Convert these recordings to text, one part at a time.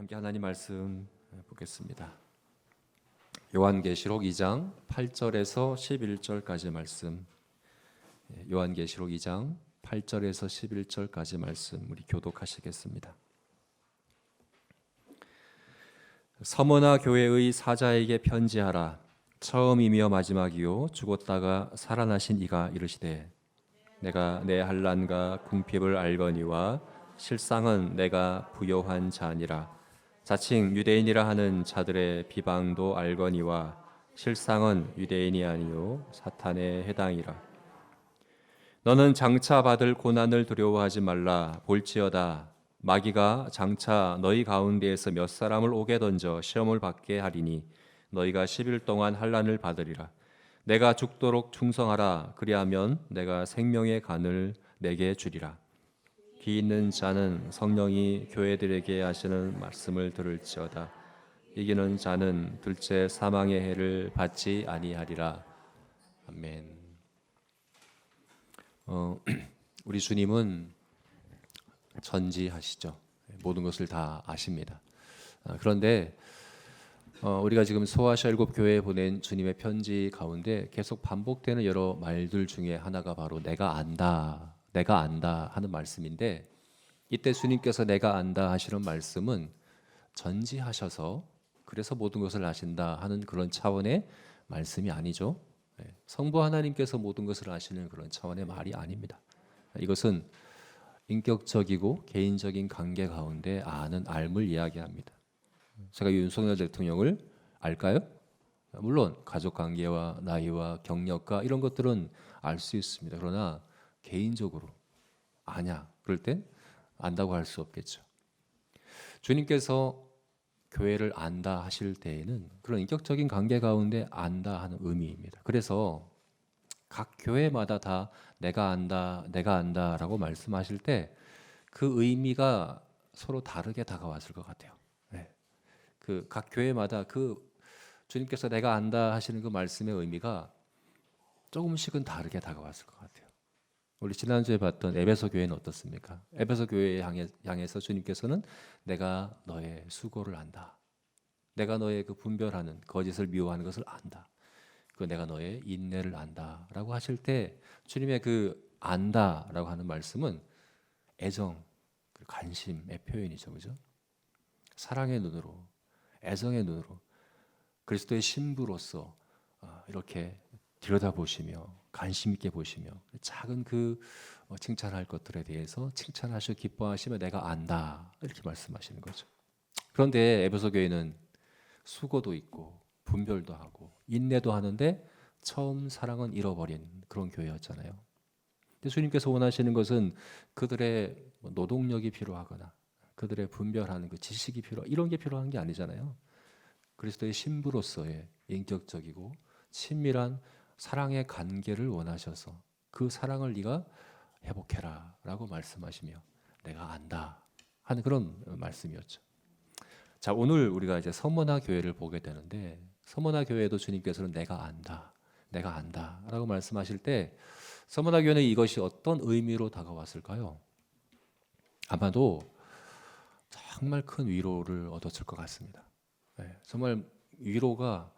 함께 하나님 말씀 보겠습니다. 요한계시록 2장 8절에서 11절까지 말씀. 요한계시록 2장 8절에서 11절까지 말씀 우리 교독하시겠습니다. 서머나 교회의 사자에게 편지하라. 처음이며 마지막이요 죽었다가 살아나신 이가 이르시되 내가 내 환난과 궁핍을 알거니와 실상은 내가 부요한 자니라. 자칭 유대인이라 하는 자들의 비방도 알거니와 실상은 유대인이 아니요 사탄에 해당이라. 너는 장차 받을 고난을 두려워하지 말라. 볼지어다 마귀가 장차 너희 가운데에서 몇 사람을 옥에 던져 시험을 받게 하리니 너희가 10일 동안 환난을 받으리라. 내가 죽도록 충성하라. 그리하면 내가 생명의 간을 내게 주리라. 귀 있는 자는 성령이 교회들에게 하시는 말씀을 들을지어다. 이기는 자는 둘째 사망의 해를 받지 아니하리라. 아멘. 우리 주님은 전지하시죠. 모든 것을 다 아십니다. 그런데 우리가 지금 소아시아 7교회에 보낸 주님의 편지 가운데 계속 반복되는 여러 말들 중에 하나가 바로 내가 안다 하는 말씀인데, 이때 주님께서 내가 안다 하시는 말씀은 전지하셔서 그래서 모든 것을 아신다 하는 그런 차원의 말씀이 아니죠. 성부 하나님께서 모든 것을 아시는 그런 차원의 말이 아닙니다. 이것은 인격적이고 개인적인 관계 가운데 아는 알물 이야기합니다. 제가 윤석열 대통령을 알까요? 물론 가족 관계와 나이와 경력과 이런 것들은 알 수 있습니다. 그러나 개인적으로 아냐 그럴 땐 안다고 할 수 없겠죠. 주님께서 교회를 안다 하실 때에는 그런 인격적인 관계 가운데 안다 하는 의미입니다. 그래서 각 교회마다 다 내가 안다라고 말씀하실 때 그 의미가 서로 다르게 다가왔을 것 같아요. 그 각 교회마다 그 주님께서 내가 안다 하시는 그 말씀의 의미가 조금씩은 다르게 다가왔을 것 같아요. 우리 지난주에 봤던 에베소 교회는 어떻습니까? 에베소 교회에 향해서 주님께서는 내가 너의 수고를 안다. 내가 너의 그 분별하는 거짓을 미워하는 것을 안다. 그 내가 너의 인내를 안다라고 하실 때 주님의 그 안다라고 하는 말씀은 애정, 관심의 표현이죠, 그죠? 사랑의 눈으로, 애정의 눈으로 그리스도의 신부로서 이렇게 들여다보시며 관심 있게 보시며 작은 그 칭찬할 것들에 대해서 칭찬하시고 기뻐하시며 내가 안다 이렇게 말씀하시는 거죠. 그런데 에베소 교회는 수고도 있고 분별도 하고 인내도 하는데 처음 사랑은 잃어버린 그런 교회였잖아요. 근데 주님께서 원하시는 것은 그들의 노동력이 필요하거나 그들의 분별하는 그 지식이 이런 게 필요한 게 아니잖아요. 그리스도의 신부로서의 인격적이고 친밀한 사랑의 관계를 원하셔서 그 사랑을 네가 회복해라 라고 말씀하시며 내가 안다 하는 그런 말씀이었죠. 자, 오늘 우리가 이제 서머나 교회를 보게 되는데, 서머나 교회도 주님께서는 내가 안다 라고 말씀하실 때 서머나 교회는 이것이 어떤 의미로 다가왔을까요? 아마도 정말 큰 위로를 얻었을 것 같습니다. 정말 위로가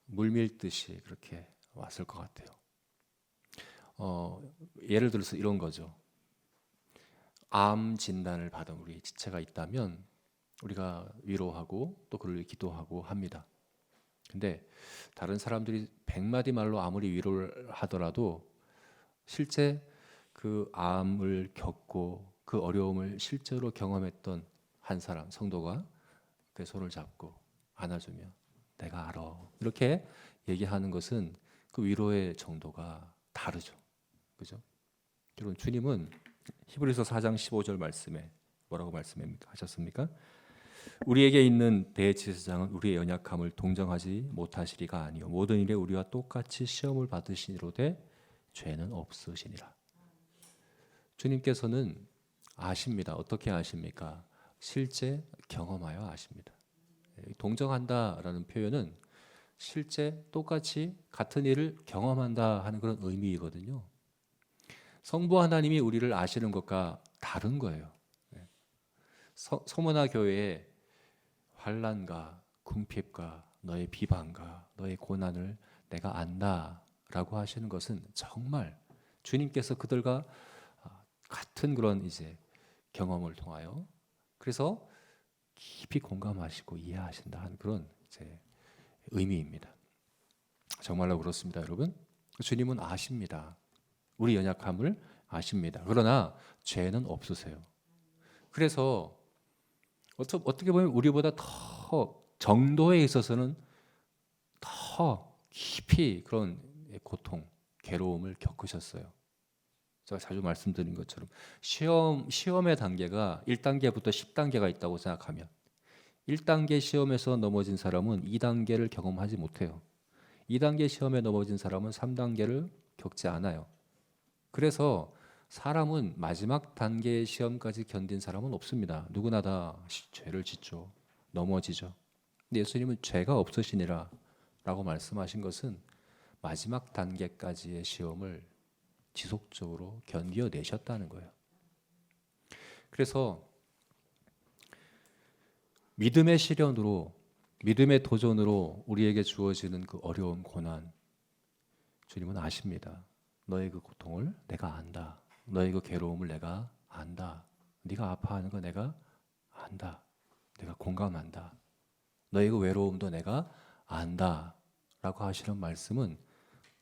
물밀듯이 그렇게 왔을 것 같아요. 예를 들어서 이런 거죠. 암 진단을 받은 우리 지체가 있다면 우리가 위로하고 또 그를 기도하고 합니다. 근데 다른 사람들이 100마디 말로 아무리 위로를 하더라도 실제 그 암을 겪고 그 어려움을 실제로 경험했던 한 사람, 성도가 그 손을 잡고 안아주며 내가 알아 이렇게 얘기하는 것은 그 위로의 정도가 다르죠. 그죠? 여러분, 주님은 히브리서 4장 15절 말씀에 뭐라고 말씀하셨습니까? 우리에게 있는 대제사장은 우리의 연약함을 동정하지 못하시리가 아니요 모든 일에 우리와 똑같이 시험을 받으시니로되 죄는 없으시니라. 주님께서는 아십니다. 어떻게 아십니까? 실제 경험하여 아십니다. 동정한다라는 표현은 실제 똑같이 같은 일을 경험한다 하는 그런 의미이거든요. 성부 하나님이 우리를 아시는 것과 다른 거예요. 서머나 교회에 환난과 궁핍과 너의 비방과 너의 고난을 내가 안다라고 하시는 것은 정말 주님께서 그들과 같은 그런 이제 경험을 통하여 그래서 깊이 공감하시고 이해하신다 하는 그런 이제 의미입니다. 정말로 그렇습니다, 여러분. 주님은 아십니다. 우리 연약함을 아십니다. 그러나 죄는 없으세요. 그래서 어떻게 보면 우리보다 더 정도에 있어서는 더 깊이 그런 고통, 괴로움을 겪으셨어요. 제가 자주 말씀드린 것처럼 시험의 단계가 1단계부터 10단계가 있다고 생각하면 1단계 시험에서 넘어진 사람은 2단계를 경험하지 못해요. 2단계 시험에 넘어진 사람은 3단계를 겪지 않아요. 그래서 사람은 마지막 단계의 시험까지 견딘 사람은 없습니다. 누구나 다 죄를 짓죠. 넘어지죠. 근데 예수님은 죄가 없으시니라 라고 말씀하신 것은 마지막 단계까지의 시험을 지속적으로 견뎌내셨다는 거예요. 그래서 믿음의 시련으로, 믿음의 도전으로 우리에게 주어지는 그 어려운 고난, 주님은 아십니다. 너의 그 고통을 내가 안다. 너의 그 괴로움을 내가 안다. 네가 아파하는 거 내가 안다. 내가 공감한다. 너의 그 외로움도 내가 안다. 라고 하시는 말씀은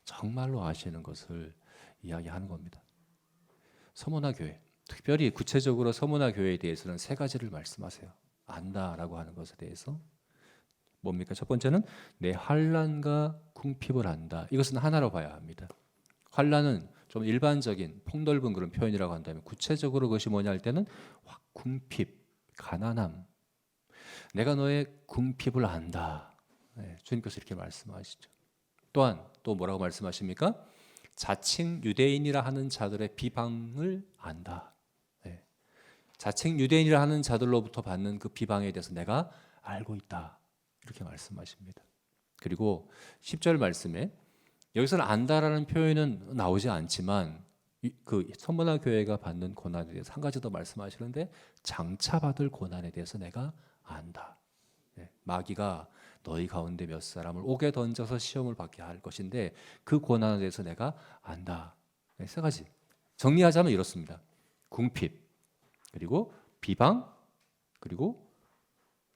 정말로 아시는 것을 이야기하는 겁니다. 서문화 교회, 특별히 구체적으로 서문화 교회에 대해서는 세 가지를 말씀하세요. 안다라고 하는 것에 대해서 뭡니까? 첫 번째는 내 환난과 궁핍을 안다. 이것은 하나로 봐야 합니다. 환난은 좀 일반적인 폭넓은 그런 표현이라고 한다면 구체적으로 그것이 뭐냐 할 때는 궁핍, 가난함. 내가 너의 궁핍을 안다. 네, 주님께서 이렇게 말씀하시죠. 또한 또 뭐라고 말씀하십니까? 자칭 유대인이라 하는 자들의 비방을 안다. 네. 자칭 유대인이라 하는 자들로부터 받는 그 비방에 대해서 내가 알고 있다. 이렇게 말씀하십니다. 그리고 10절 말씀에 여기서는 안다라는 표현은 나오지 않지만 그 서문화 교회가 받는 고난에 대해서 한 가지 더 말씀하시는데 장차 받을 고난에 대해서 내가 안다. 네. 마귀가 너희 가운데 몇 사람을 옥에 던져서 시험을 받게 할 것인데 그 고난에 대해서 내가 안다. 네, 세 가지. 정리하자면 이렇습니다. 궁핍, 그리고 비방, 그리고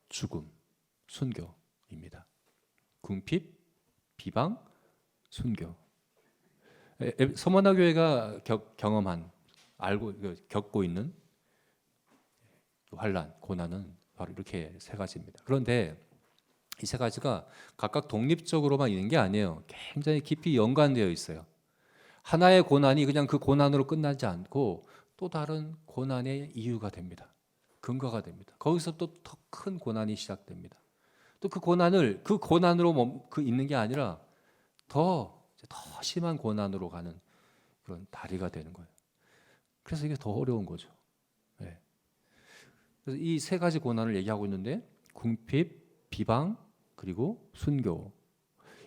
죽음, 순교입니다. 궁핍, 비방, 순교. 서문화 교회가 경험한, 겪고 있는 환난, 고난은 바로 이렇게 세 가지입니다. 그런데 이 세 가지가 각각 독립적으로만 있는 게 아니에요. 굉장히 깊이 연관되어 있어요. 하나의 고난이 그냥 그 고난으로 끝나지 않고 또 다른 고난의 이유가 됩니다. 근거가 됩니다. 거기서 또 더 큰 고난이 시작됩니다. 또 그 고난으로 있는 게 아니라 더 심한 고난으로 가는 그런 다리가 되는 거예요. 그래서 이게 더 어려운 거죠. 네. 그래서 이 세 가지 고난을 얘기하고 있는데 궁핍, 비방, 그리고 순교.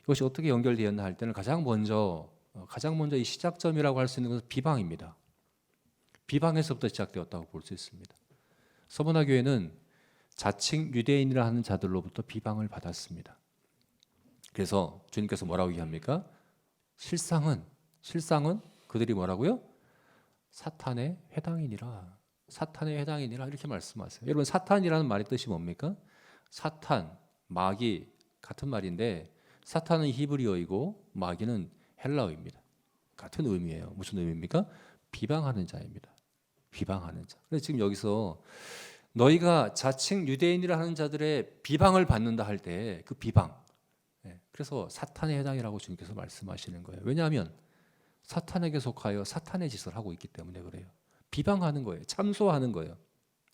이것이 어떻게 연결되었나 할 때는 가장 먼저 이 시작점이라고 할 수 있는 것은 비방입니다. 비방에서부터 시작되었다고 볼 수 있습니다. 서문화 교회는 자칭 유대인이라 하는 자들로부터 비방을 받았습니다. 그래서 주님께서 뭐라고 얘기합니까? 실상은 그들이 뭐라고요? 사탄의 회당이니라. 사탄의 회당이니라 이렇게 말씀하세요. 여러분 사탄이라는 말의 뜻이 뭡니까? 사탄, 마귀 같은 말인데 사탄은 히브리어이고 마귀는 헬라어입니다. 같은 의미예요. 무슨 의미입니까? 비방하는 자입니다. 비방하는 자. 그래서 지금 여기서 너희가 자칭 유대인이라 하는 자들의 비방을 받는다 할 때 그 비방. 그래서 사탄에 해당이라고 주님께서 말씀하시는 거예요. 왜냐하면 사탄에게 속하여 사탄의 짓을 하고 있기 때문에 그래요. 비방하는 거예요. 참소하는 거예요.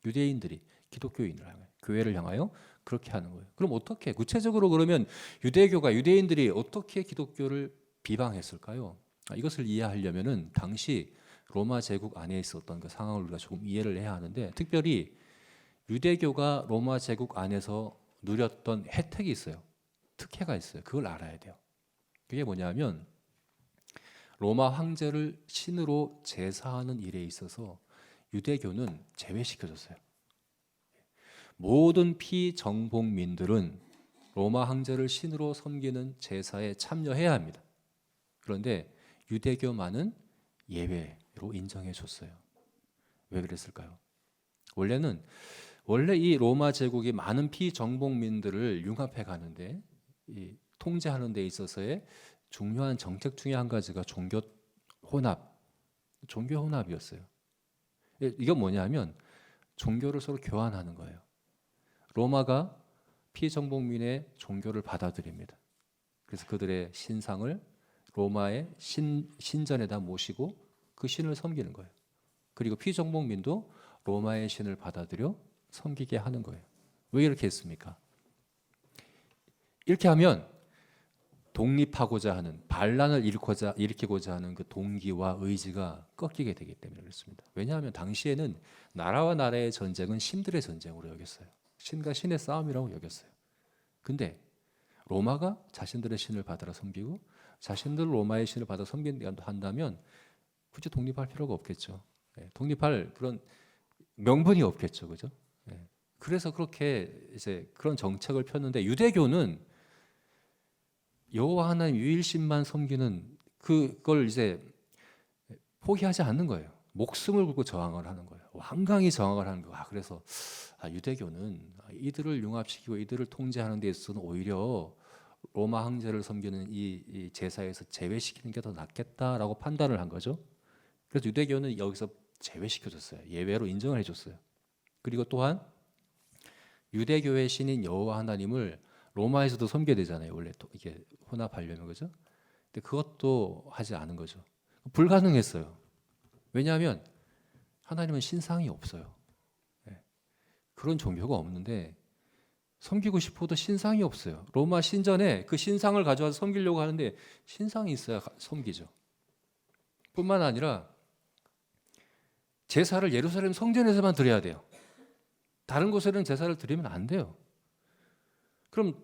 유대인들이 기독교인을 향해 교회를 향하여 그렇게 하는 거예요. 그럼 어떻게 구체적으로 그러면 유대인들이 어떻게 기독교를 비방했을까요? 이것을 이해하려면은 당시 로마 제국 안에 있었던 그 상황을 우리가 조금 이해를 해야 하는데 특별히 유대교가 로마 제국 안에서 누렸던 혜택이 있어요. 특혜가 있어요. 그걸 알아야 돼요. 그게 뭐냐면 로마 황제를 신으로 제사하는 일에 있어서 유대교는 제외시켜줬어요. 모든 피정복민들은 로마 황제를 신으로 섬기는 제사에 참여해야 합니다. 그런데 유대교만은 예외로 인정해 줬어요. 왜 그랬을까요? 원래 이 로마 제국이 많은 피정복민들을 융합해 가는데 이 통제하는 데 있어서의 중요한 정책 중에 한 가지가 종교 혼합이었어요. 이건 뭐냐면 종교를 서로 교환하는 거예요. 로마가 피정복민의 종교를 받아들입니다. 그래서 그들의 신상을 로마의 신전에다 모시고 그 신을 섬기는 거예요. 그리고 피정복민도 로마의 신을 받아들여 섬기게 하는 거예요. 왜 이렇게 했습니까? 이렇게 하면 독립하고자 하는, 반란을 일으키고자 하는 그 동기와 의지가 꺾이게 되기 때문에 그렇습니다. 왜냐하면 당시에는 나라와 나라의 전쟁은 신들의 전쟁으로 여겼어요. 신과 신의 싸움이라고 여겼어요. 근데 로마가 자신들의 신을 받아라 섬기고 자신들 로마의 신을 받아 섬긴다면 굳이 독립할 필요가 없겠죠. 독립할 그런 명분이 없겠죠, 그죠? 그래서 그렇게 이제 그런 정책을 폈는데 유대교는 여호와 하나님 유일신만 섬기는 그걸 이제 포기하지 않는 거예요. 목숨을 걸고 저항을 하는 거예요. 완강히 저항을 하는 거예요. 그래서 유대교는 이들을 융합시키고 이들을 통제하는 데 있어서는 오히려 로마 황제를 섬기는 이 제사에서 제외시키는 게 더 낫겠다라고 판단을 한 거죠. 그래서 유대교는 여기서 제외시켜줬어요. 예외로 인정을 해줬어요. 그리고 또한 유대교의 신인 여호와 하나님을 로마에서도 섬겨야 되잖아요. 원래 이게 혼합하려면, 그죠? 근데 그것도 하지 않은 거죠. 불가능했어요. 왜냐하면 하나님은 신상이 없어요. 그런 종교가 없는데 섬기고 싶어도 신상이 없어요. 로마 신전에 그 신상을 가져와서 섬기려고 하는데 신상이 있어야 섬기죠. 뿐만 아니라 제사를 예루살렘 성전에서만 드려야 돼요. 다른 곳에는 제사를 드리면 안 돼요. 그럼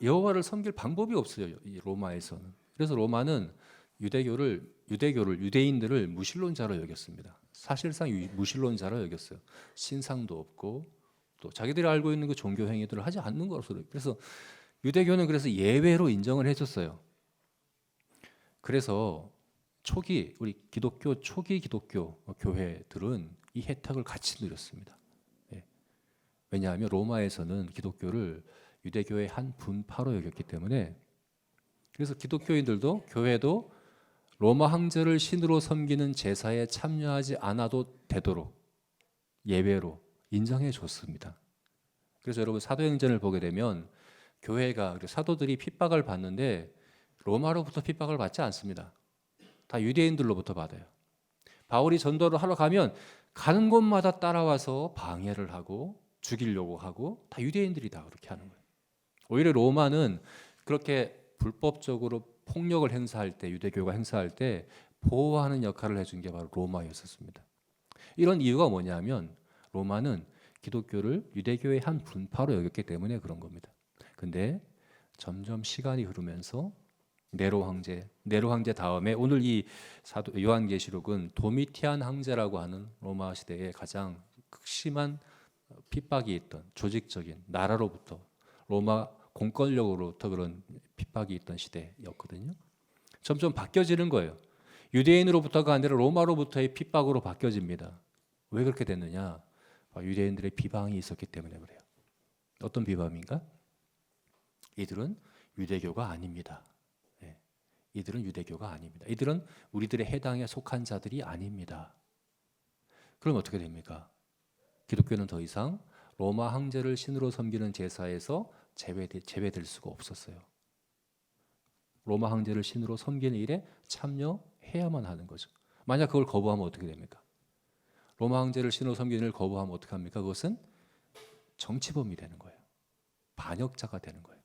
여호와를 섬길 방법이 없어요. 이 로마에서는. 그래서 로마는 유대인들을 무신론자로 여겼습니다. 사실상 무신론자로 여겼어요. 신상도 없고 또 자기들이 알고 있는 그 종교 행위들을 하지 않는 것으로. 그래서 유대교는 그래서 예외로 인정을 해줬어요. 그래서 우리 초기 기독교 교회들은 이 혜택을 같이 누렸습니다. 왜냐하면 로마에서는 기독교를 유대교의 한 분파로 여겼기 때문에, 그래서 기독교인들도 교회도 로마 황제를 신으로 섬기는 제사에 참여하지 않아도 되도록 예외로 인정해 줬습니다. 그래서 여러분 사도행전을 보게 되면 교회가, 사도들이 핍박을 받는데 로마로부터 핍박을 받지 않습니다. 다 유대인들로부터 받아요. 바울이 전도를 하러 가면 가는 곳마다 따라와서 방해를 하고 죽이려고 하고, 다 유대인들이 다 그렇게 하는 거예요. 오히려 로마는 그렇게 불법적으로 폭력을 행사할 때, 유대교가 행사할 때 보호하는 역할을 해준 게 바로 로마였었습니다. 이런 이유가 뭐냐면 로마는 기독교를 유대교의 한 분파로 여겼기 때문에 그런 겁니다. 근데 점점 시간이 흐르면서 네로 황제 다음에 오늘 이 사도 요한계시록은 도미티안 황제라고 하는 로마 시대의 가장 극심한 핍박이 있던, 조직적인 나라로부터, 로마 공권력으로부터 그런 핍박이 있던 시대였거든요. 점점 바뀌어지는 거예요. 유대인으로부터가 아니라 로마로부터의 핍박으로 바뀌어집니다. 왜 그렇게 됐느냐? 유대인들의 비방이 있었기 때문에 그래요. 어떤 비방인가? 이들은 유대교가 아닙니다. 이들은 유대교가 아닙니다. 이들은 우리들의 해당에 속한 자들이 아닙니다. 그럼 어떻게 됩니까? 기독교는 더 이상 로마 황제를 신으로 섬기는 제사에서 제외될 수가 없었어요. 로마 황제를 신으로 섬기는 일에 참여해야만 하는 거죠. 만약 그걸 거부하면 어떻게 됩니까? 로마 황제를 신으로 섬기는 일을 거부하면 어떻게 합니까? 그것은 정치범이 되는 거예요. 반역자가 되는 거예요.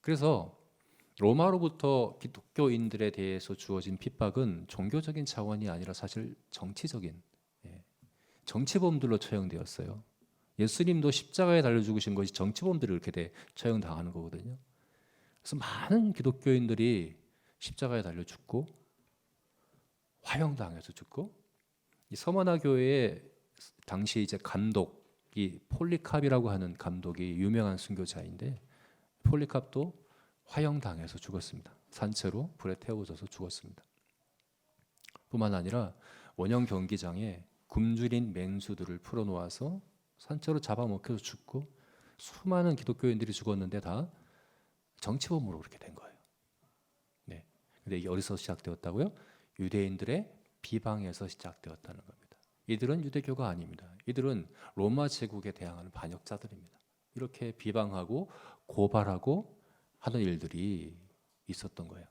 그래서 로마로부터 기독교인들에 대해서 주어진 핍박은 종교적인 차원이 아니라 사실 정치적인, 정치범들로 처형되었어요. 예수님도 십자가에 달려 죽으신 것이 정치범들이 그렇게 처형당하는 거거든요. 그래서 많은 기독교인들이 십자가에 달려 죽고 화형당해서 죽고, 이 서머나 교회의 당시 이제 감독, 이 폴리캅이라고 하는 감독이 유명한 순교자인데 폴리캅도 화형당해서 죽었습니다. 산채로 불에 태워져서 죽었습니다. 뿐만 아니라 원형 경기장에 굶주린 맹수들을 풀어놓아서 산채로 잡아먹혀서 죽고 수많은 기독교인들이 죽었는데 다 정치범으로 그렇게 된 거예요. 네. 근데 이게 어디서 시작되었다고요? 유대인들의 비방에서 시작되었다는 겁니다. 이들은 유대교가 아닙니다. 이들은 로마 제국에 대항하는 반역자들입니다. 이렇게 비방하고 고발하고 하는 일들이 있었던 거예요.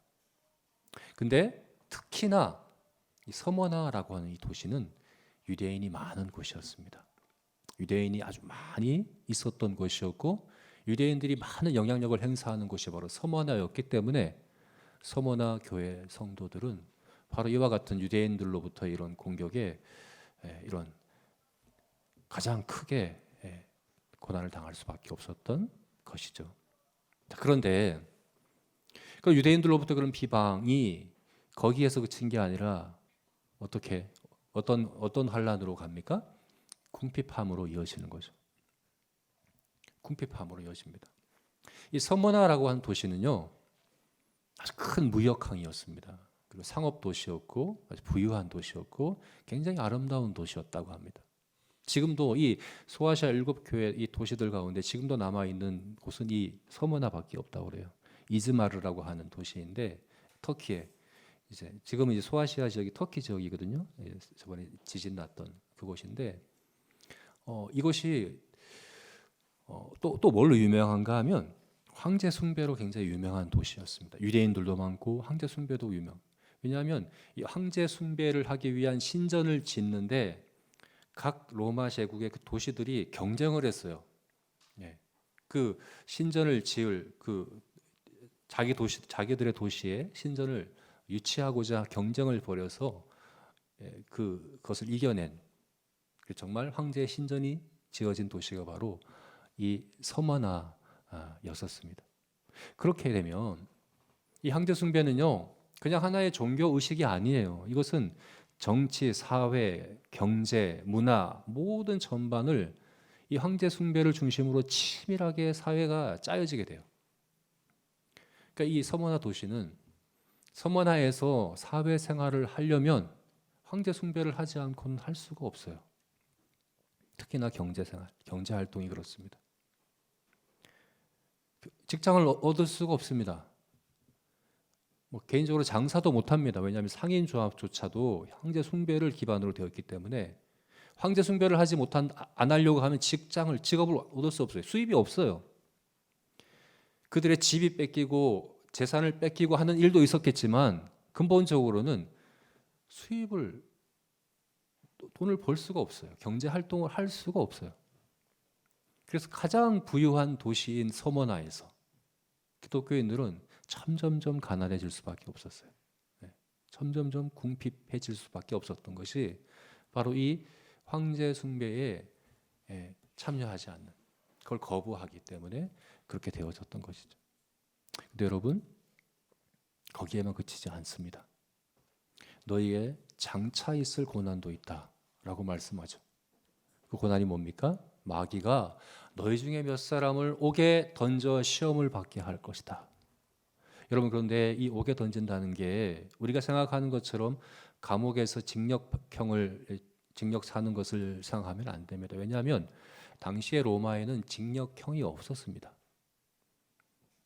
근데 특히나 이 서머나라고 하는 이 도시는 유대인이 많은 곳이었습니다. 유대인이 아주 많이 있었던 곳이었고 유대인들이 많은 영향력을 행사하는 곳이 바로 서머나였기 때문에 서머나 교회 성도들은 바로 이와 같은 유대인들로부터 이런 공격에 이런 가장 크게 고난을 당할 수밖에 없었던 것이죠. 그런데 그 유대인들로부터 그런 비방이 거기에서 그친 게 아니라 어떤 환란으로 갑니까? 궁핍함으로 이어지는 거죠. 궁핍함으로 이어집니다. 이 서머나라고 하는 도시는요, 아주 큰 무역항이었습니다. 그리고 상업 도시였고 아주 부유한 도시였고 굉장히 아름다운 도시였다고 합니다. 지금도 이 소아시아 7교회 이 도시들 가운데 지금도 남아 있는 곳은 이 서머나밖에 없다고 그래요. 이즈마르라고 하는 도시인데 터키에 지금은 이제 소아시아 지역이 터키 지역이거든요. 저번에 지진 났던 그곳인데 이것이 또 뭘로 유명한가 하면 황제 숭배로 굉장히 유명한 도시였습니다. 유대인들도 많고 황제 숭배도 유명. 왜냐하면 이 황제 숭배를 하기 위한 신전을 짓는데 각 로마 제국의 그 도시들이 경쟁을 했어요. 그 신전을 지을 그 자기들의 도시에 신전을 유치하고자 경쟁을 벌여서 그것을 이겨낸 정말 황제의 신전이 지어진 도시가 바로 이 서머나였었습니다. 그렇게 되면 이 황제 숭배는요 그냥 하나의 종교 의식이 아니에요. 이것은 정치, 사회, 경제, 문화 모든 전반을 이 황제 숭배를 중심으로 치밀하게 사회가 짜여지게 돼요. 그러니까 이 서머나 도시는 서머나에서 사회생활을 하려면 황제 숭배를 하지 않고는 할 수가 없어요. 특히나 경제생활, 경제활동이 그렇습니다. 직장을 얻을 수가 없습니다. 개인적으로 장사도 못합니다. 왜냐하면 상인조합조차도 황제 숭배를 기반으로 되어 있기 때문에 황제 숭배를 안 하려고 하면 직업을 얻을 수 없어요. 수입이 없어요. 그들의 집이 뺏기고 재산을 뺏기고 하는 일도 있었겠지만 근본적으로는 돈을 벌 수가 없어요. 경제 활동을 할 수가 없어요. 그래서 가장 부유한 도시인 서머나에서 기독교인들은 점점점 가난해질 수밖에 없었어요. 점점점 궁핍해질 수밖에 없었던 것이 바로 이 황제 숭배에 참여하지 않는, 그걸 거부하기 때문에 그렇게 되어졌던 것이죠. 근데 여러분, 거기에만 그치지 않습니다. 너희의 장차 있을 고난도 있다라고 말씀하죠. 그 고난이 뭡니까? 마귀가 너희 중에 몇 사람을 옥에 던져 시험을 받게 할 것이다. 여러분, 그런데 이 옥에 던진다는 게 우리가 생각하는 것처럼 감옥에서 징역 사는 것을 생각하면 안 됩니다. 왜냐하면 당시에 로마에는 징역형이 없었습니다.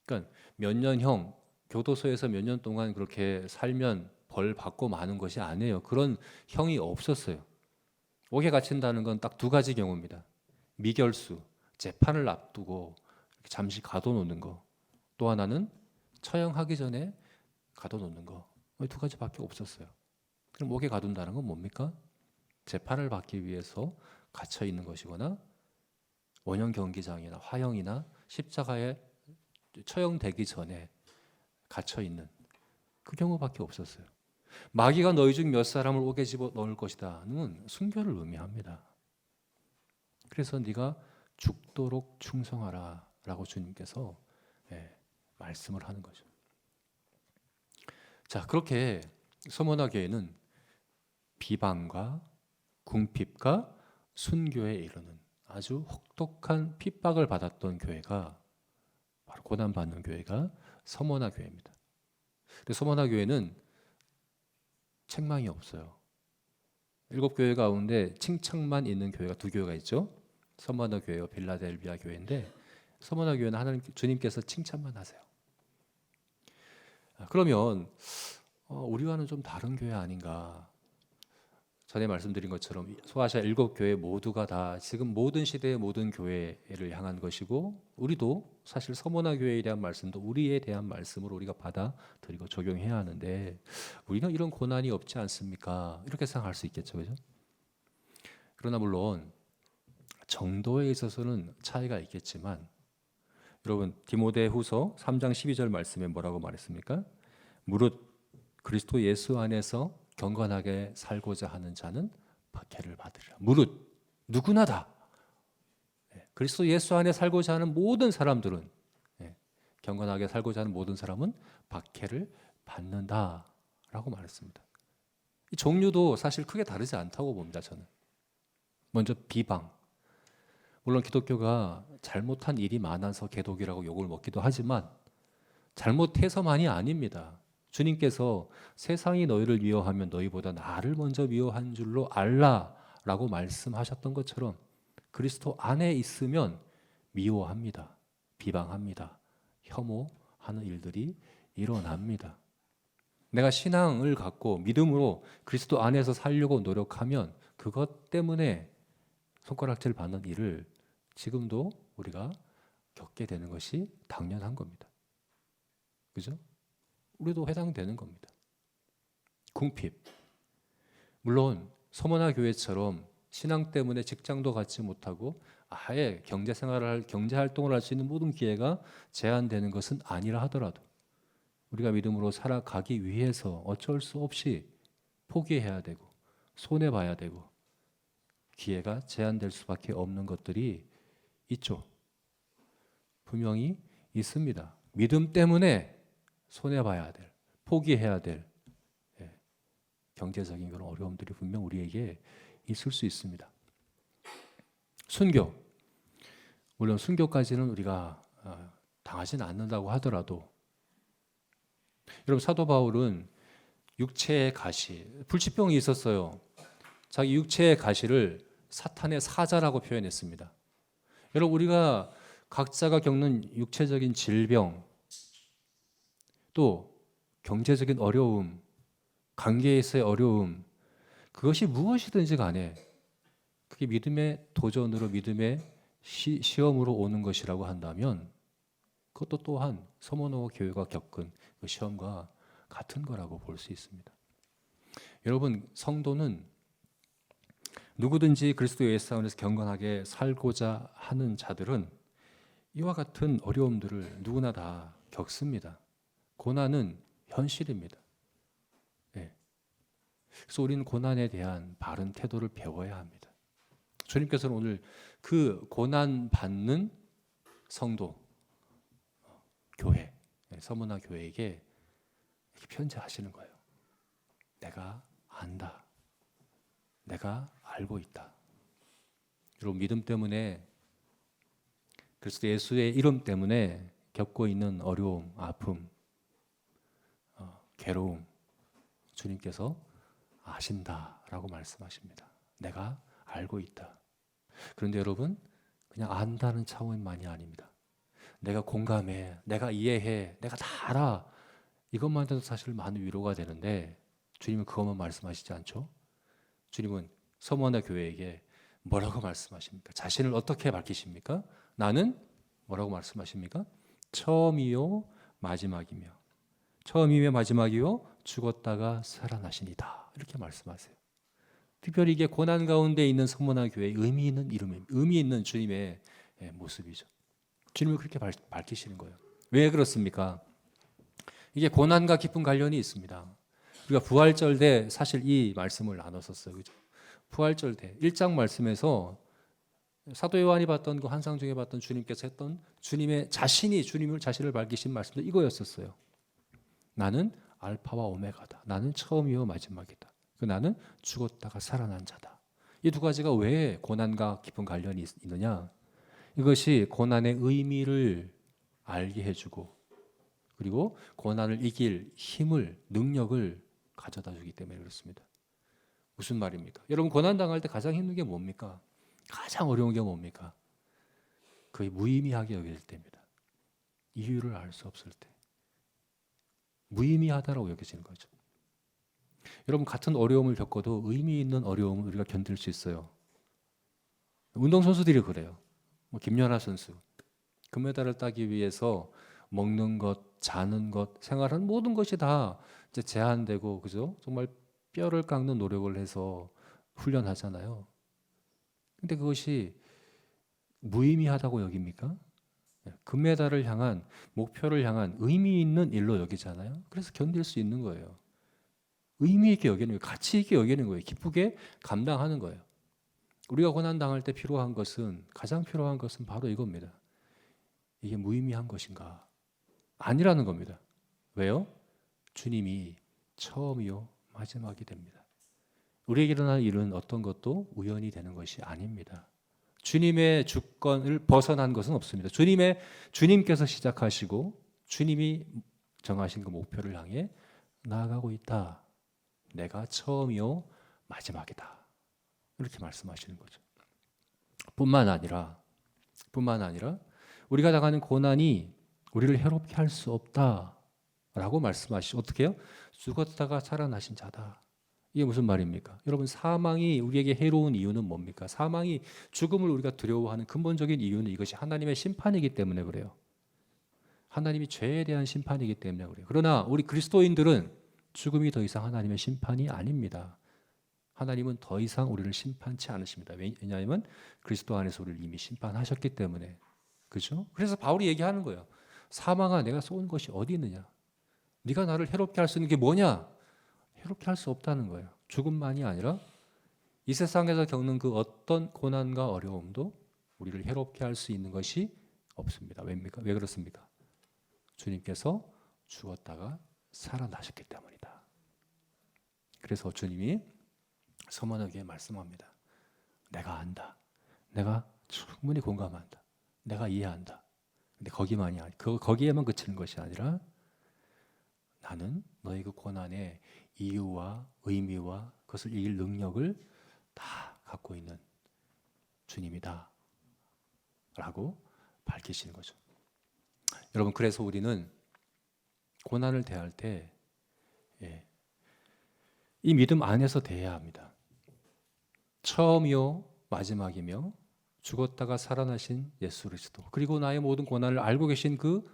그러니까 몇 년형, 교도소에서 몇 년 동안 그렇게 살면 벌 받고 마는 것이 아니에요. 그런 형이 없었어요. 옥에 갇힌다는 건 딱 두 가지 경우입니다. 미결수, 재판을 앞두고 잠시 가둬놓는 거. 또 하나는 처형하기 전에 가둬놓는 거. 두 가지밖에 없었어요. 그럼 옥에 가둔다는 건 뭡니까? 재판을 받기 위해서 갇혀 있는 것이거나 원형 경기장이나 화형이나 십자가에 처형되기 전에 갇혀 있는 그 경우밖에 없었어요. 마귀가 너희 중 몇 사람을 옥에 집어 넣을 것이다는 순교를 의미합니다. 그래서 네가 죽도록 충성하라라고 주님께서 말씀을 하는 거죠. 자, 그렇게 서머나 교회는 비방과 궁핍과 순교에 이르는 아주 혹독한 핍박을 받았던 교회가 바로 고난받는 교회가 서머나 교회입니다. 근데 서머나 교회는 책망이 없어요. 7교회 가운데 칭찬만 있는 교회가 2교회가 있죠. 서머나 교회와 빌라델비아 교회인데 서머나 교회는 하나님 주님께서 칭찬만 하세요. 그러면 우리와는 좀 다른 교회 아닌가? 전에 말씀드린 것처럼 소아시아 7교회 모두가 다 지금 모든 시대의 모든 교회를 향한 것이고 우리도 사실 서머나 교회에 대한 말씀도 우리에 대한 말씀으로 우리가 받아들이고 적용해야 하는데 우리는 이런 고난이 없지 않습니까? 이렇게 생각할 수 있겠죠, 그죠? 그러나 물론 정도에 있어서는 차이가 있겠지만 여러분 디모데후서 3장 12절 말씀에 뭐라고 말했습니까? 무릇 그리스도 예수 안에서 경건하게 살고자 하는 자는 박해를 받으리라. 무릇 누구나 다 그리스도 예수 안에 살고자 하는 모든 사람들은 경건하게 살고자 하는 모든 사람은 박해를 받는다라고 말했습니다. 이 종류도 사실 크게 다르지 않다고 봅니다. 저는 먼저 비방. 물론 기독교가 잘못한 일이 많아서 개독이라고 욕을 먹기도 하지만 잘못해서만이 아닙니다. 주님께서 세상이 너희를 미워하면 너희보다 나를 먼저 미워한 줄로 알라라고 말씀하셨던 것처럼 그리스도 안에 있으면 미워합니다. 비방합니다. 혐오하는 일들이 일어납니다. 내가 신앙을 갖고 믿음으로 그리스도 안에서 살려고 노력하면 그것 때문에 손가락질 받는 일을 지금도 우리가 겪게 되는 것이 당연한 겁니다. 그죠? 우리도 해당되는 겁니다. 궁핍. 물론 서머나 교회처럼 신앙 때문에 직장도 갖지 못하고 아예 경제 활동을 할 수 있는 모든 기회가 제한되는 것은 아니라 하더라도 우리가 믿음으로 살아가기 위해서 어쩔 수 없이 포기해야 되고 손해 봐야 되고 기회가 제한될 수밖에 없는 것들이 있죠. 분명히 있습니다. 믿음 때문에 손해봐야 될, 포기해야 될 경제적인 그런 어려움들이 분명 우리에게 있을 수 있습니다. 순교, 물론 순교까지는 우리가 당하지는 않는다고 하더라도 여러분 사도 바울은 육체의 가시, 불치병이 있었어요. 자기 육체의 가시를 사탄의 사자라고 표현했습니다. 여러분 우리가 각자가 겪는 육체적인 질병 또 경제적인 어려움, 관계에서의 어려움 그것이 무엇이든지 간에 그게 믿음의 도전으로 믿음의 시험으로 오는 것이라고 한다면 그것도 또한 서머나 교회가 겪은 그 시험과 같은 거라고 볼 수 있습니다. 여러분 성도는 누구든지 그리스도 예수 안에서 경건하게 살고자 하는 자들은 이와 같은 어려움들을 누구나 다 겪습니다. 고난은 현실입니다. 그래서 우리는 고난에 대한 바른 태도를 배워야 합니다. 주님께서는 오늘 그 고난 받는 성도, 교회, 서머나 교회에게 이렇게 편지하시는 거예요. 내가 안다. 내가 알고 있다. 여러분 믿음 때문에 그리스도 예수의 이름 때문에 겪고 있는 어려움, 아픔, 괴로움 주님께서 아신다라고 말씀하십니다. 내가 알고 있다. 그런데 여러분 그냥 안다는 차원만이 아닙니다. 내가 공감해, 내가 이해해, 내가 다 알아. 이것만 해도 사실 많은 위로가 되는데 주님은 그것만 말씀하시지 않죠. 주님은 서머나 교회에게 뭐라고 말씀하십니까? 자신을 어떻게 밝히십니까? 나는 뭐라고 말씀하십니까? 처음이요 마지막이며 처음이며 마지막이요 죽었다가 살아나시니다. 이렇게 말씀하세요. 특별히 이게 고난 가운데 있는 서머나 교회의 의미 있는 이름입니다. 의미 있는 주님의 모습이죠. 주님을 그렇게 밝히시는 거예요. 왜 그렇습니까? 이게 고난과 깊은 관련이 있습니다. 우리가 부활절 때 사실 이 말씀을 나눴었어요. 그죠? 부활절 때 1장 말씀에서 사도 요한이 봤던 그 환상 중에 봤던 주님께서 했던 주님의 자신을 밝히신 말씀도 이거였었어요. 나는 알파와 오메가다. 나는 처음이요 마지막이다. 나는 죽었다가 살아난 자다. 이 두 가지가 왜 고난과 깊은 관련이 있느냐? 이것이 고난의 의미를 알게 해주고 그리고 고난을 이길 힘을, 능력을 가져다 주기 때문에 그렇습니다. 무슨 말입니까? 여러분 고난 당할 때 가장 힘든 게 뭡니까? 가장 어려운 게 뭡니까? 거의 무의미하게 여길 때입니다. 이유를 알 수 없을 때. 무의미하다라고 여겨지는 거죠. 여러분 같은 어려움을 겪어도 의미 있는 어려움을 우리가 견딜 수 있어요. 운동선수들이 그래요. 김연아 선수. 금메달을 따기 위해서 먹는 것, 자는 것, 생활하는 모든 것이 다 이제 제한되고 그죠? 정말 뼈를 깎는 노력을 해서 훈련하잖아요. 근데 그것이 무의미하다고 여깁니까? 금메달을 향한 목표를 향한 의미 있는 일로 여기잖아요. 그래서 견딜 수 있는 거예요. 의미 있게 여기는 거예요. 가치 있게 여기는 거예요. 기쁘게 감당하는 거예요. 우리가 고난 당할 때 필요한 것은 가장 필요한 것은 바로 이겁니다. 이게 무의미한 것인가? 아니라는 겁니다. 왜요? 주님이 처음이요 마지막이 됩니다. 우리에게 일어날 일은 어떤 것도 우연이 되는 것이 아닙니다. 주님의 주권을 벗어난 것은 없습니다. 주님께서 시작하시고 주님이 정하신 그 목표를 향해 나아가고 있다. 내가 처음이요 마지막이다. 이렇게 말씀하시는 거죠. 뿐만 아니라 우리가 당하는 고난이 우리를 해롭게 할 수 없다라고 말씀하시죠. 어떻게 해요? 죽었다가 살아나신 자다. 이게 무슨 말입니까? 여러분 사망이 우리에게 해로운 이유는 뭡니까? 사망이 죽음을 우리가 두려워하는 근본적인 이유는 이것이 하나님의 심판이기 때문에 그래요. 하나님이 죄에 대한 심판이기 때문에 그래요. 그러나 우리 그리스도인들은 죽음이 더 이상 하나님의 심판이 아닙니다. 하나님은 더 이상 우리를 심판치 않으십니다. 왜냐하면 그리스도 안에서 우리를 이미 심판하셨기 때문에. 그죠? 그래서 바울이 얘기하는 거예요. 사망아 내가 쏜 것이 어디 있느냐? 네가 나를 해롭게 할 수 있는 게 뭐냐? 해롭게 할 수 없다는 거예요. 죽음만이 아니라 이 세상에서 겪는 그 어떤 고난과 어려움도 우리를 해롭게 할 수 있는 것이 없습니다. 왜입니까? 왜 그렇습니까? 주님께서 죽었다가 살아나셨기 때문이다. 그래서 주님이 서머너기에 말씀합니다. 내가 안다. 내가 충분히 공감한다. 내가 이해한다. 근데 거기에만 그치는 것이 아니라 나는 너의 그 고난의 이유와 의미와 그것을 이길 능력을 다 갖고 있는 주님이다 라고 밝히시는 거죠. 여러분 그래서 우리는 고난을 대할 때 이 믿음 안에서 대해야 합니다. 처음이요 마지막이며 죽었다가 살아나신 예수 그리스도 그리고 나의 모든 고난을 알고 계신 그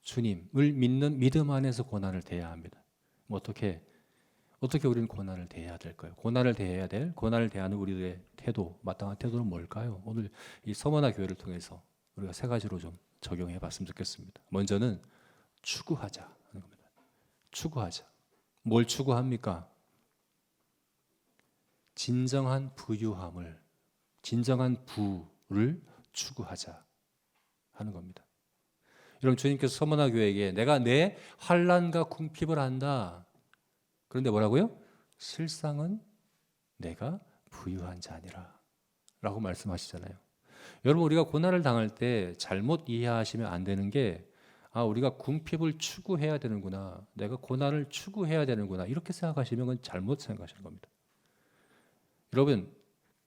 주님을 믿는 믿음 안에서 고난을 대해야 합니다. 어떻게 우리는 고난을 대해야 될까요? 고난을 대하는 우리들의 태도, 마땅한 태도는 뭘까요? 오늘 이 서머나 교회를 통해서 우리가 세 가지로 좀 적용해 봤으면 좋겠습니다. 먼저는 추구하자 하는 겁니다. 추구하자. 뭘 추구합니까? 진정한 부유함을, 진정한 부를 추구하자 하는 겁니다. 여러분 주님께서 서머나 교회에게 내가 내 환난과 궁핍을 안다. 그런데 뭐라고요? 실상은 내가 부유한 자니라 라고 말씀하시잖아요. 여러분 우리가 고난을 당할 때 잘못 이해하시면 안 되는 게 우리가 궁핍을 추구해야 되는구나. 내가 고난을 추구해야 되는구나. 이렇게 생각하시면 그건 잘못 생각하시는 겁니다. 여러분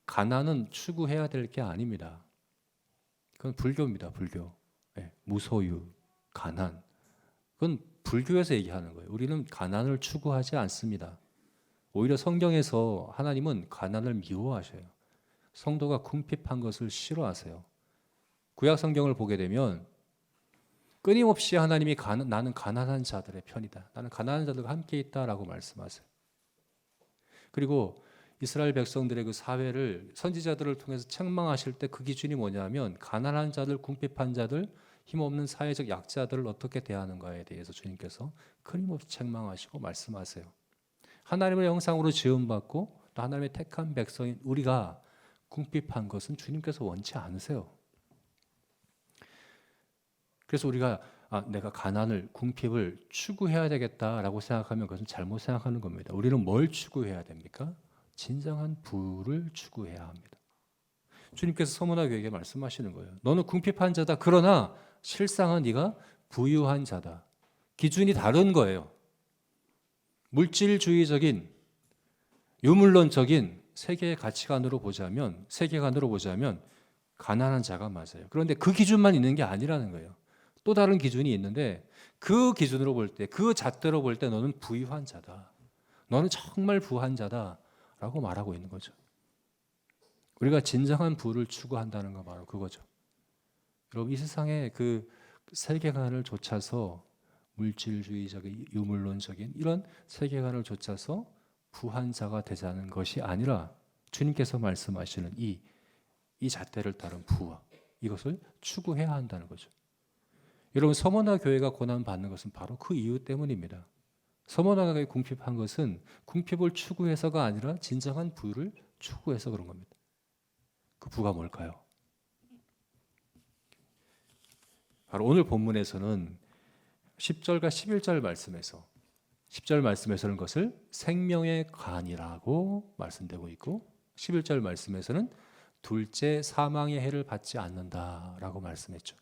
가난은 추구해야 될 게 아닙니다. 그건 불교입니다. 불교. 무소유, 가난. 그건 불교에서 얘기하는 거예요. 우리는 가난을 추구하지 않습니다. 오히려 성경에서 하나님은 가난을 미워하셔요. 성도가 궁핍한 것을 싫어하세요. 구약 성경을 보게 되면 끊임없이 하나님이 나는 가난한 자들의 편이다. 나는 가난한 자들과 함께 있다라고 말씀하세요. 그리고 이스라엘 백성들의 그 사회를 선지자들을 통해서 책망하실 때 그 기준이 뭐냐면 가난한 자들, 궁핍한 자들, 힘없는 사회적 약자들을 어떻게 대하는가에 대해서 주님께서 끊임없이 책망하시고 말씀하세요. 하나님의 형상으로 지음받고 또 하나님의 택한 백성인 우리가 궁핍한 것은 주님께서 원치 않으세요. 그래서 우리가 내가 가난을, 궁핍을 추구해야 되겠다라고 생각하면 그것은 잘못 생각하는 겁니다. 우리는 뭘 추구해야 됩니까? 진정한 부를 추구해야 합니다. 주님께서 서문화 교회에게 말씀하시는 거예요. 너는 궁핍한 자다. 그러나 실상은 네가 부유한 자다. 기준이 다른 거예요. 물질주의적인 유물론적인 세계관으로 보자면 가난한 자가 맞아요. 그런데 그 기준만 있는 게 아니라는 거예요. 또 다른 기준이 있는데 그 기준으로 볼 때, 그 잣대로 볼 때 너는 부유한 자다. 너는 정말 부한 자다라고 말하고 있는 거죠. 우리가 진정한 부를 추구한다는 거 바로 그거죠. 여러분, 이 세상의 그 세계관을 좇아서 물질주의적인 유물론적인 이런 세계관을 좇아서 부한 자가 되자는 것이 아니라 주님께서 말씀하시는 이 잣대를 따른 부와 이것을 추구해야 한다는 거죠. 여러분, 서머나 교회가 고난받는 것은 바로 그 이유 때문입니다. 서머나 교회가 궁핍한 것은 궁핍을 추구해서가 아니라 진정한 부를 추구해서 그런 겁니다. 그 부가 뭘까요? 바로 오늘 본문에서는 10절과 11절 말씀에서 10절 말씀에서는 그것을 생명의 관이라고 말씀되고 있고 11절 말씀에서는 둘째 사망의 해를 받지 않는다라고 말씀했죠.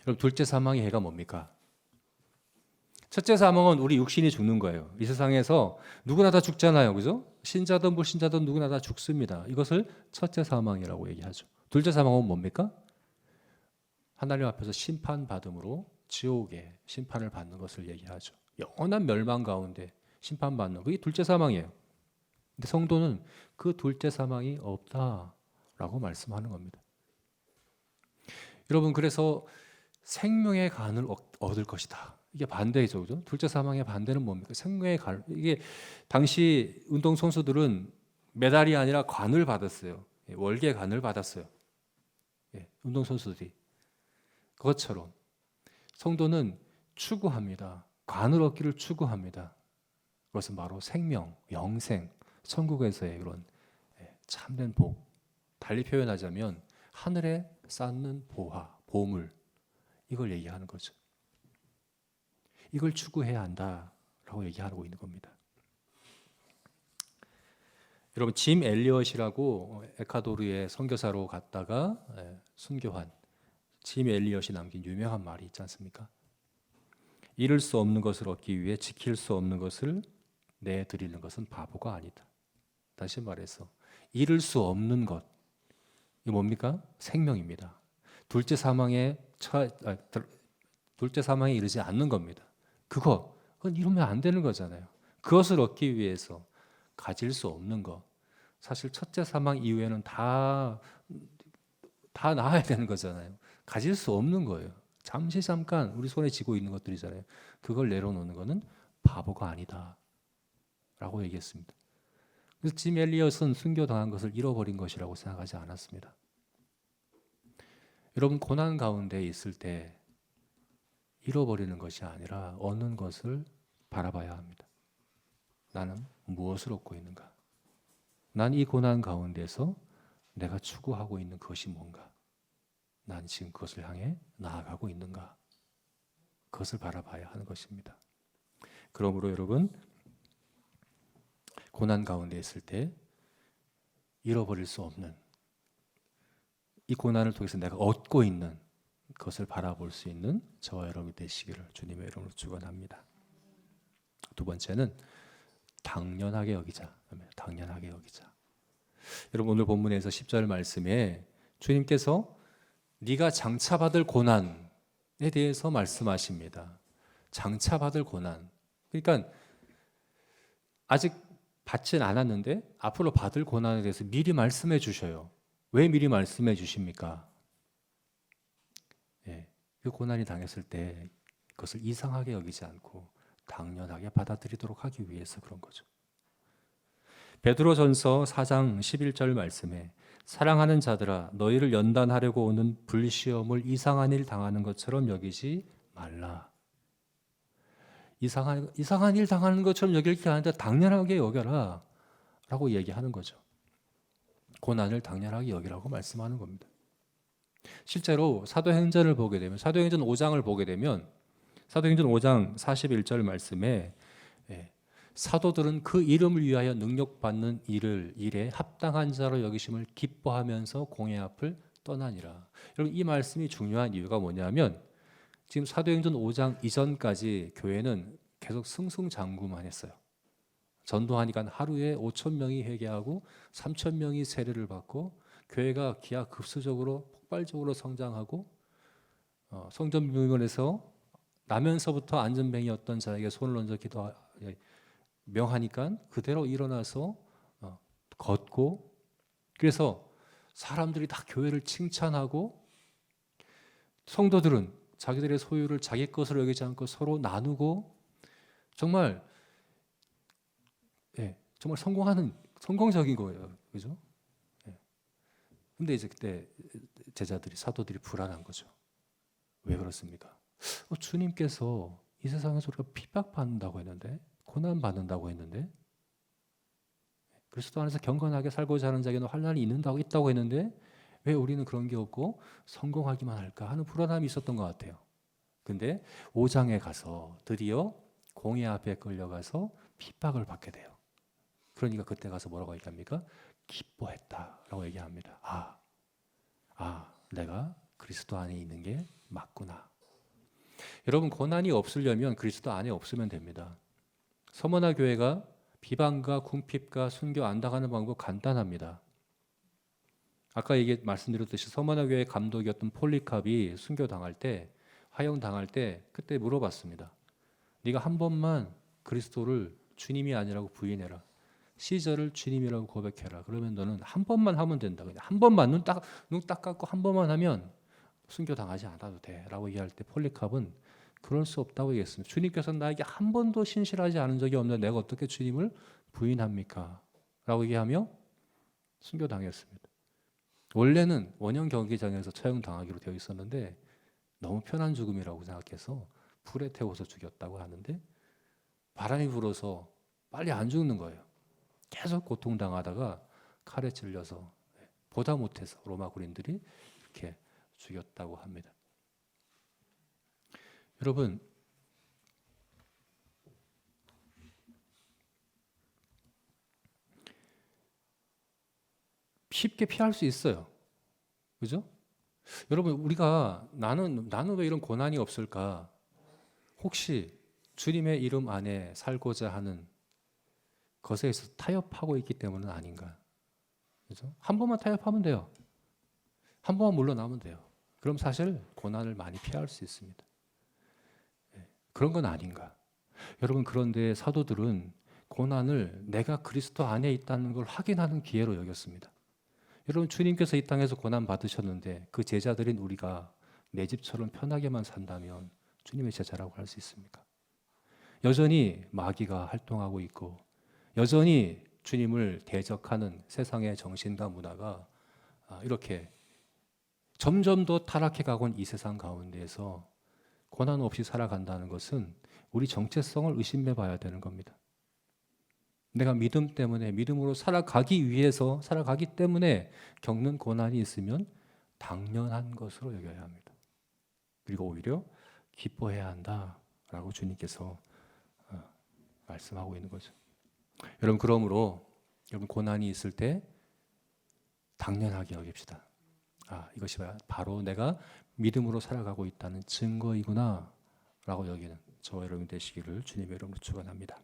여러분, 둘째 사망의 해가 뭡니까? 첫째 사망은 우리 육신이 죽는 거예요. 이 세상에서 누구나 다 죽잖아요. 그죠? 신자든 불신자든 누구나 다 죽습니다. 이것을 첫째 사망이라고 얘기하죠. 둘째 사망은 뭡니까? 하나님 앞에서 심판받음으로 지옥에 심판을 받는 것을 얘기하죠. 영원한 멸망 가운데 심판받는 그게 둘째 사망이에요. 근데 성도는 그 둘째 사망이 없다라고 말씀하는 겁니다. 여러분, 그래서 생명의 간을 얻을 것이다. 이게 반대죠, 그죠? 둘째 사망의 반대는 뭡니까? 생명의 간. 이게 당시 운동 선수들은 메달이 아니라 관을 받았어요. 월계 관을 받았어요. 운동 선수들이 그것처럼 성도는 추구합니다. 관을 얻기를 추구합니다. 그것은 바로 생명, 영생, 천국에서의 그런 참된 복. 달리 표현하자면 하늘에 쌓는 보화, 보물. 이걸 얘기하는 거죠. 이걸 추구해야 한다라고 얘기하고 있는 겁니다. 여러분, 짐 엘리엇이라고 에콰도르의 선교사로 갔다가 순교한 짐 엘리엇이 남긴 유명한 말이 있지 않습니까? 잃을 수 없는 것을 얻기 위해 지킬 수 없는 것을 내드리는 것은 바보가 아니다. 다시 말해서 잃을 수 없는 것, 이게 뭡니까? 생명입니다. 둘째 사망에 이르지 않는 겁니다. 그건 이루면 안 되는 거잖아요. 그것을 얻기 위해서 가질 수 없는 것, 사실 첫째 사망 이후에는 다 나아야 되는 거잖아요. 가질 수 없는 거예요. 잠깐 우리 손에 쥐고 있는 것들이잖아요. 그걸 내려놓는 것은 바보가 아니다 라고 얘기했습니다. 그래서 짐 엘리엇은 순교당한 것을 잃어버린 것이라고 생각하지 않았습니다. 여러분, 고난 가운데 있을 때 잃어버리는 것이 아니라 얻는 것을 바라봐야 합니다. 나는 무엇을 얻고 있는가? 난 이 고난 가운데서 내가 추구하고 있는 것이 뭔가? 난 지금 그것을 향해 나아가고 있는가? 그것을 바라봐야 하는 것입니다. 그러므로 여러분, 고난 가운데 있을 때 잃어버릴 수 없는 이 고난을 통해서 내가 얻고 있는 그것을 바라볼 수 있는 저와 여러분이 되시기를 주님의 이름으로 축원합니다. 두 번째는 당연하게 여기자. 당연하게 여기자. 여러분, 오늘 본문에서 10절 말씀에 주님께서 네가 장차받을 고난에 대해서 말씀하십니다. 장차받을 고난. 그러니까 아직 받진 않았는데 앞으로 받을 고난에 대해서 미리 말씀해 주셔요. 왜 미리 말씀해 주십니까? 그 고난이 당했을 때 그것을 이상하게 여기지 않고 당연하게 받아들이도록 하기 위해서 그런 거죠. 베드로전서 4장 11절 말씀에 사랑하는 자들아 너희를 연단하려고 오는 불시험을 이상한 일 당하는 것처럼 여기지 말라. 이상한 일 당하는 것처럼 여길 게 아니라 당연하게 여겨라 라고 얘기하는 거죠. 고난을 당연하게 여기라고 말씀하는 겁니다. 실제로 사도행전을 보게 되면 사도행전 5장을 보게 되면 사도행전 5장 41절 말씀에 사도들은 그 이름을 위하여 능력받는 일에 합당한 자로 여기심을 기뻐하면서 공회 앞을 떠나니라. 여러분 이 말씀이 중요한 이유가 뭐냐면 지금 사도행전 5장 이전까지 교회는 계속 승승장구만 했어요. 전도하니까 하루에 5천 명이 회개하고 3천 명이 세례를 받고 교회가 기하급수적으로 폭발적으로 성장하고 성전 비문에서 나면서부터 안전뱅이였던 자에게 손을 얹어 명하니까 그대로 일어나서 걷고, 그래서 사람들이 다 교회를 칭찬하고 성도들은 자기들의 소유를 자기 것으로 여기지 않고 서로 나누고 정말 정말 성공적인 거예요. 그죠? 근데 이제 그때 제자들이 사도들이 불안한 거죠. 왜 그렇습니까? 주님께서 이 세상에서 우리가 핍박받는다고 했는데, 고난받는다고 했는데, 그리스도 안에서 경건하게 살고자 하는 자에게는 환난이 있다고 했는데 왜 우리는 그런 게 없고 성공하기만 할까 하는 불안함이 있었던 것 같아요. 근데 5장에 가서 드디어 공회 앞에 끌려가서 핍박을 받게 돼요. 그러니까 그때 가서 뭐라고 얘기합니까? 기뻐했다라고 얘기합니다. 내가 그리스도 안에 있는 게 맞구나. 여러분 고난이 없으려면 그리스도 안에 없으면 됩니다. 서머나 교회가 비방과 궁핍과 순교 안 당하는 방법 간단합니다. 아까 말씀드렸듯이 서머나 교회 감독이었던 폴리캅이 순교 당할 때, 화형 당할 때 그때 물어봤습니다. 네가 한 번만 그리스도를 주님이 아니라고 부인해라. 시저를 주님이라고 고백해라. 그러면 너는 한 번만 하면 된다. 한 번만 눈 딱 감고 한 번만 하면 순교 당하지 않아도 돼라고 얘기할 때 폴리캅은 그럴 수 없다고 얘기했습니다. 주님께서는 나에게 한 번도 신실하지 않은 적이 없는데 내가 어떻게 주님을 부인합니까? 라고 얘기하며 순교 당했습니다. 원래는 원형 경기장에서 처형당하기로 되어 있었는데 너무 편한 죽음이라고 생각해서 불에 태워서 죽였다고 하는데 바람이 불어서 빨리 안 죽는 거예요. 계속 고통당하다가 칼에 찔려서 보다 못해서 로마 군인들이 이렇게 죽였다고 합니다. 여러분 쉽게 피할 수 있어요. 그죠? 여러분 우리가 나는 왜 이런 고난이 없을까? 혹시 주님의 이름 안에 살고자 하는 것에 있어서 타협하고 있기 때문은 아닌가? 그죠? 한 번만 타협하면 돼요. 한 번만 물러나면 돼요. 그럼 사실 고난을 많이 피할 수 있습니다. 그런 건 아닌가? 여러분 그런데 사도들은 고난을 내가 그리스도 안에 있다는 걸 확인하는 기회로 여겼습니다. 여러분 주님께서 이 땅에서 고난 받으셨는데 그 제자들인 우리가 내 집처럼 편하게만 산다면 주님의 제자라고 할 수 있습니까? 여전히 마귀가 활동하고 있고 여전히 주님을 대적하는 세상의 정신과 문화가 이렇게 점점 더 타락해 가고 이 세상 가운데에서 고난 없이 살아간다는 것은 우리 정체성을 의심해 봐야 되는 겁니다. 내가 믿음 때문에 믿음으로 살아가기 때문에 겪는 고난이 있으면 당연한 것으로 여겨야 합니다. 그리고 오히려 기뻐해야 한다라고 주님께서 말씀하고 있는 거죠. 여러분 그러므로 여러분 고난이 있을 때 당연하게 여깁시다. 이것이 바로 내가 믿음으로 살아가고 있다는 증거이구나 라고 여기는 저와 여러분 되시기를 주님의 이름으로 축원합니다.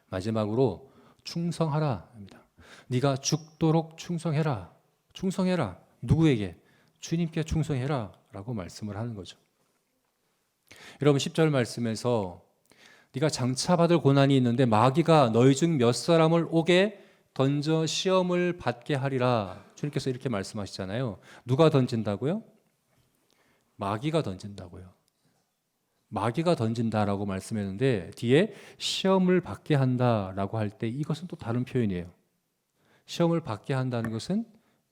마지막으로 충성하라 합니다. 네가 죽도록 충성해라. 충성해라. 누구에게? 주님께 충성해라 라고 말씀을 하는 거죠. 여러분 10절 말씀에서 네가 장차 받을 고난이 있는데 마귀가 너희 중 몇 사람을 옥에 던져 시험을 받게 하리라. 주님께서 이렇게 말씀하시잖아요. 누가 던진다고요? 마귀가 던진다고요. 마귀가 던진다라고 말씀했는데 뒤에 시험을 받게 한다라고 할 때 이것은 또 다른 표현이에요. 시험을 받게 한다는 것은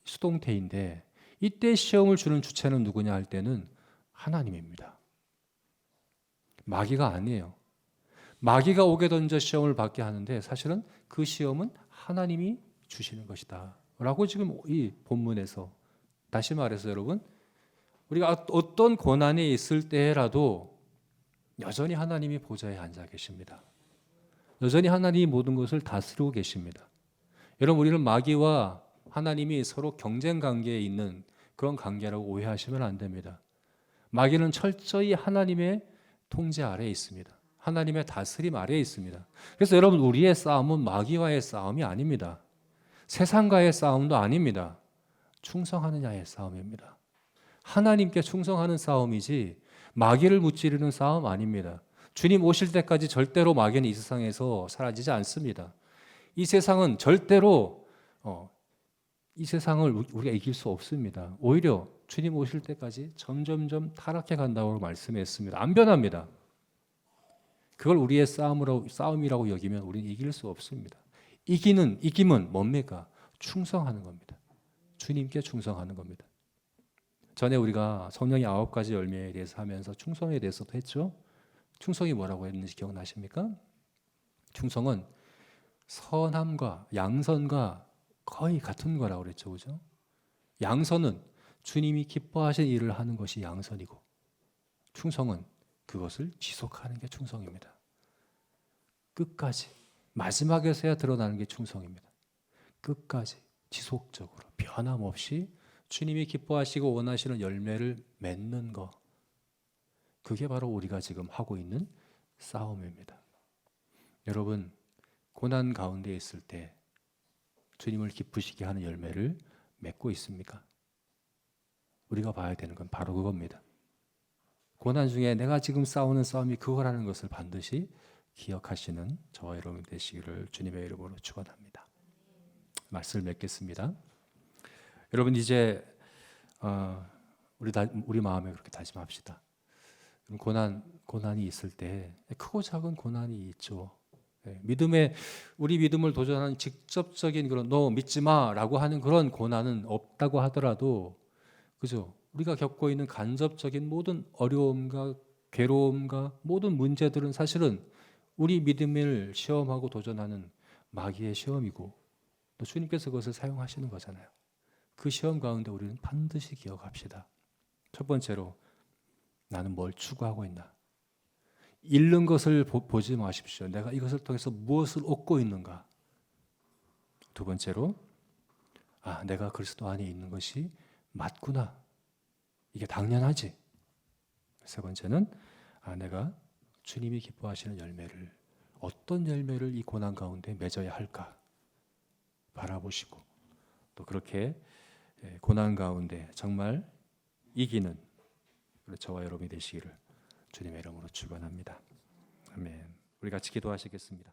수동태인데 이때 시험을 주는 주체는 누구냐 할 때는 하나님입니다. 마귀가 아니에요. 마귀가 옥에 던져 시험을 받게 하는데 사실은 그 시험은 하나님이 주시는 것이다 라고 지금 이 본문에서 다시 말해서 여러분 우리가 어떤 고난이 있을 때라도 여전히 하나님이 보좌에 앉아 계십니다. 여전히 하나님이 모든 것을 다스리고 계십니다. 여러분, 우리는 마귀와 하나님이 서로 경쟁 관계에 있는 그런 관계라고 오해하시면 안 됩니다. 마귀는 철저히 하나님의 통제 아래에 있습니다. 하나님의 다스림 아래에 있습니다. 그래서 여러분, 우리의 싸움은 마귀와의 싸움이 아닙니다. 세상과의 싸움도 아닙니다. 충성하느냐의 싸움입니다. 하나님께 충성하는 싸움이지 마귀를 무찌르는 싸움 아닙니다. 주님 오실 때까지 절대로 마귀는 이 세상에서 사라지지 않습니다. 이 세상은 절대로 이 세상을 우리가 이길 수 없습니다. 오히려 주님 오실 때까지 점점점 타락해 간다고 말씀했습니다. 안 변합니다. 그걸 우리의 싸움이라고 여기면 우리는 이길 수 없습니다. 이김은 뭡니까? 충성하는 겁니다. 주님께 충성하는 겁니다. 전에 우리가 성령의 9가지 열매에 대해서 하면서 충성에 대해서도 했죠. 충성이 뭐라고 했는지 기억나십니까? 충성은 선함과 양선과 거의 같은 거라고 그랬죠. 그죠? 양선은 주님이 기뻐하신 일을 하는 것이 양선이고, 충성은 그것을 지속하는 게 충성입니다. 끝까지, 마지막에서야 드러나는 게 충성입니다. 끝까지 지속적으로 변함없이 주님이 기뻐하시고 원하시는 열매를 맺는 것, 그게 바로 우리가 지금 하고 있는 싸움입니다. 여러분, 고난 가운데 있을 때 주님을 기쁘시게 하는 열매를 맺고 있습니까? 우리가 봐야 되는 건 바로 그겁니다. 고난 중에 내가 지금 싸우는 싸움이 그거라는 것을 반드시 기억하시는 저와 여러분 되시기를 주님의 이름으로 축원합니다. 말씀을 맺겠습니다. 여러분, 이제 우리 마음에 그렇게 다짐합시다. 고난이 있을 때 크고 작은 고난이 있죠. 우리 믿음을 도전하는 직접적인 그런 너 믿지 마라고 하는 그런 고난은 없다고 하더라도, 그죠? 우리가 겪고 있는 간접적인 모든 어려움과 괴로움과 모든 문제들은 사실은 우리 믿음을 시험하고 도전하는 마귀의 시험이고, 또 주님께서 그것을 사용하시는 거잖아요. 그 시험 가운데 우리는 반드시 기억합시다. 첫 번째로, 나는 뭘 추구하고 있나? 잃는 것을 보지 마십시오. 내가 이것을 통해서 무엇을 얻고 있는가? 두 번째로, 내가 그리스도 안에 있는 것이 맞구나. 이게 당연하지. 세 번째는, 내가 주님이 기뻐하시는 열매를, 어떤 열매를 이 고난 가운데 맺어야 할까 바라보시고, 또 그렇게 고난 가운데 정말 이기는 저와 여러분이 되시기를 주님의 이름으로 축원합니다. 아멘. 우리 같이 기도하시겠습니다.